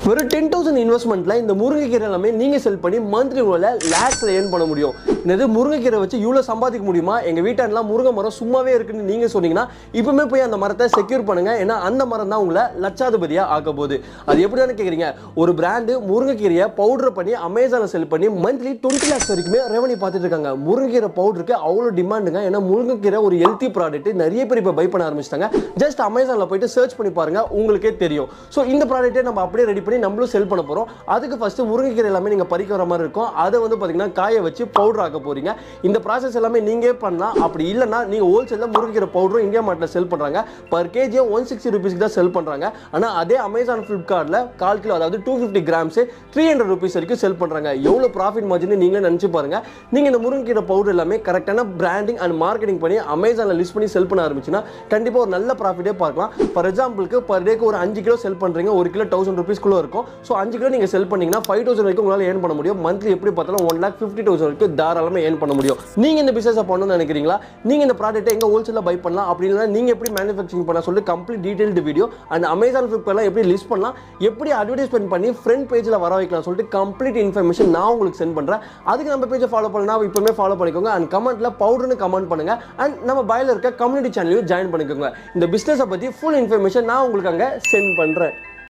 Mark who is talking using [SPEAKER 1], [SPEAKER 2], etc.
[SPEAKER 1] வெறும் 10,000 இன்வெஸ்ட்மெண்ட்ல இந்த முருங்கைக்கீரை எல்லாமே நீங்க செல் பண்ணி மந்த்லி உள்ள லேக்ஸ்ல ஏர்ன் பண்ண முடியும். இந்த முருங்கைக்கீரை வச்சு இவ்வளவு சம்பாதிக்க முடியுமா? எங்க வீட்டாண்டெல்லாம் முருங்கை மரம் சும்மாவே இருக்குன்னு நீங்க சொன்னீங்கன்னா இப்பவுமே போய் அந்த மரத்தை செக்யூர் பண்ணுங்க. ஏன்னா அந்த மரம் தான் உங்களை லட்சாதிபதியா ஆக்க போகுது. அது எப்படின்னு கேக்குறீங்க? ஒரு பிராண்டு முருங்கைக்கீரையை பவுடர் பண்ணி அமேசான்ல செல் பண்ணி மந்த்லி 20 lakhs வரைக்குமே ரெவன்யூ பார்த்துட்டு இருக்காங்க. முருங்கைக்கீரை பவுடருக்கு அவ்வளவு டிமாண்டுங்க. ஏன்னா முருங்கைக்கீரை ஒரு ஹெல்த்தி ப்ராடக்ட். நிறைய பேர் இப்போ பை பண்ண ஆரம்பிச்சிட்டாங்க. ஜஸ்ட் அமேசான்ல போயிட்டு சர்ச் பண்ணி பாருங்க, உங்களுக்கே தெரியும். ஸோ இந்த ப்ராடக்ட்டை நம்ம அப்படியே ரெடி பண்ணி நம்மளும் செல் பண்ண போறோம். அதுக்கு ஃபர்ஸ்ட் முருங்கைக்கீரை எல்லாமே நீங்க பறிக்க வர மாதிரி இருக்கும். அதை வந்து பாத்தீங்கன்னா காய வச்சு பவுடர் ஆக்க போறீங்க. இந்த ப்ராசஸ் எல்லாமே நீங்க பண்ணலாம். அப்படி இல்லைன்னா நீங்க ஹோல்சேல்ல முருங்கைக்கீரை பவுடரும் இந்தியா மார்ட்ல செல் பண்றாங்க. பர் கேஜி 160 rupees தான் செல் பண்றாங்க. ஆனா அதே அமேசான் ஃபிளிப்கார்ட்ல 1/4 கிலோ அதாவது 250 grams 300 rupees வரைக்கும் செல் பண்றாங்க. எவ்வளவு ப்ராஃபிட் மார்ஜின் நீங்களே நினைச்சு பாருங்க. நீங்க இந்த முருங்கைக்கீரை பவுடர் எல்லாமே கரெக்டான பிராண்டிங் அண்ட் மார்க்கெட்டிங் பண்ணி அமேசான்ல லிஸ்ட் பண்ணி செல் பண்ண ஆரம்பிச்சுன்னா கண்டிப்பா ஒரு நல்ல ப்ராஃபிட்டே பார்க்கலாம். ஃபார் எக்ஸாம்பிளுக்கு பர் டேக்கு ஒரு 5 கிலோ செல் பண்றீங்க, 1 கிலோ 1000 rupees குள்ள இருக்கும். ஸோ 5 கிலோ நீங்க செல் பண்ணீங்கன்னா 5,000 வரைக்கும் உங்களால் ஏர்ன் பண்ண முடியும். மந்த்லி எப்படி பார்த்தாலும் 1,50,000 வரைக்கும் தாராளமாக ஏர்ன் பண்ண முடியும். நீங்க இந்த பிசினஸ் பண்ணணும்னு நினைக்கிறீங்களா? நீங்க இந்த ப்ராடக்ட்டை எங்க ஹோல்சேல்ல பை பண்ணலாம், அப்படின்னா நீங்க எப்படி மேனுஃபேக்சரிங் பண்ணலாம் சொல்லிட்டு complete detailed video and Amazon ஃபிளிப்கார்ட்ல எப்படி லிஸ்ட் பண்ணலாம், எப்படி அட்வர்டைஸ்மெண்ட் பண்ணி ஃப்ரண்ட் பேஜ்ல வர வைக்கலாம் சொல்லிட்டு கம்ப்ளீட் இன்ஃபர்மேஷன் நான் உங்களுக்கு சென்ட் பண்றேன். அதுக்கு நம்ம பேஜை ஃபாலோ பண்ணலாம், இப்பவுமே ஃபாலோ பண்ணிக்கோங்க. அண்ட் கமெண்ட்ல பவுடர்னு கமெண்ட் பண்ணுங்க. அண்ட் நம்ம பைல இருக்க கம்யூனிட்டி சேனலையும் ஜாயின் பண்ணிக்கோங்க. இந்த பிசினஸை பத்தி ஃபுல் இன்ஃபர்மேஷன் நான் உங்களுக்கு அங்க சென்ட் பண்றேன்.